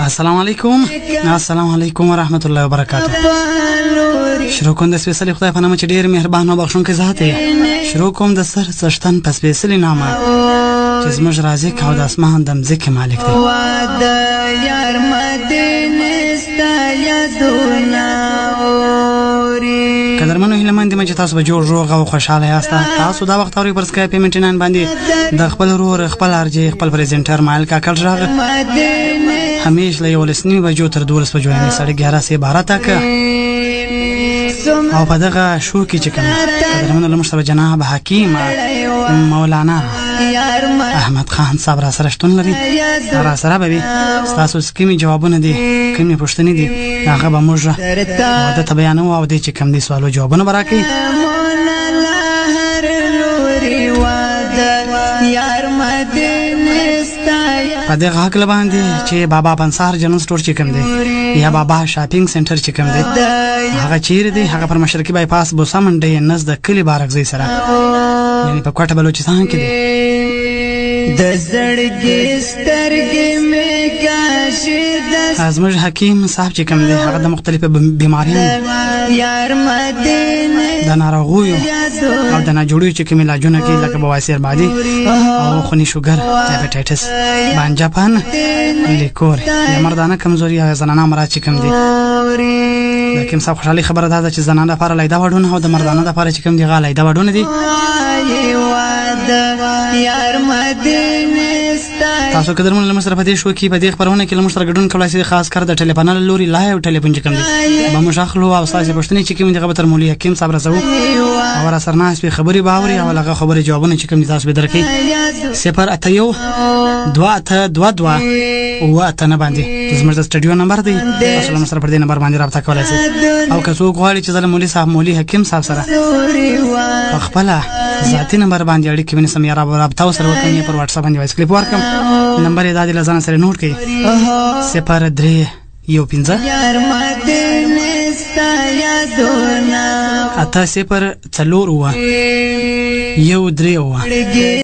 السلام علیکم ورحمت الله وبرکاته. شروع کوم د سپیشل خدای په نامه چې ډیر مهربان او بخښونکی ذات دی. شروع کوم د سر څشتن په سپیشل نامه چې زموږ رازق او د اسمان د مځکې مالک دی. قدرمنو هیلهمند یم چې تاسو به جوړ روغ او خوشحاله یاست. تاسو دا وخت اورئ پر سکایپ پیمنټینان باندې د خپل رور خپل ارجی خپل پریزنټر مایل کاکل راغ همیش له 11 بجو تر 12 بجو یعنی 11:30 تک او په دغه شو کې چې کوم قدرمنو لمشتبه جناب حکیم مولانا احمد خان صاحب را سره شتون لري. را سره به تاسو سکیمي جوابونه دي کومې پوښتنې دي هغه به موږ د ته بیانو او د چې کوم دي سوالو جوابونه براکې. په دغه حق باندې چې بابا پنسار جنرال سٹور چې کوم دی یا بابا شاپینګ سنټر چې کوم دی هغه چیرې دی هغه پر مشرقي بایپاس بوسا منډي نزد کلی بارکزي سره یعنی په کوټه بلوچستان کې دی. د زړګي سترګې مې کاشي د زموږ حکیم صاحب چې کوم دی هغه د مختلفو بیماریانو د ناروغیو او د ناجوړیو چې کوم علاجونه کوي لکه بواسیر بادي او خوني شوګر ډایبټایټس بانجاپان لیکور یا مردانه کمزوري یا زنانه مراد چې کوم دي. د کوم صاحب خوشحالي خبره ده چې زنانه لپاره لیدا وډونه او د مردانه لپاره چې کوم دي غا لیدا وډونه دي. تاسو قدرمن له مشرف دې شو کې په دې خبرونه کې له مشر ګډون کولای شي خاص کر د ټلیفون لوري لایو ټلیفون چې کوم دي به مشاخلو او تاسو پښتني چې کوم دي غبطر مولوی حکیم صاحب راځو او را سرناس به خبري باوري او لغه خبري جوابونه چې کوم دي تاسو به درکې 081 222 او اتنه باندې زموږ د سټډیو نمبر دی. تاسو له مشر پر دې نمبر باندې رابطه کولای شئ او که څوک غواړي چې د مولوی صاحب مولوی حکیم صاحب سره خپل ذاتی نمبر باندې اړیکه ونیسم یا رابطه سره وکړئ پر واتس اپ باندې وایس کلیپ ورکم. نمبر یې د لزان سره نوٹ کړئ 03 یو 15 اته 0 4 یو 3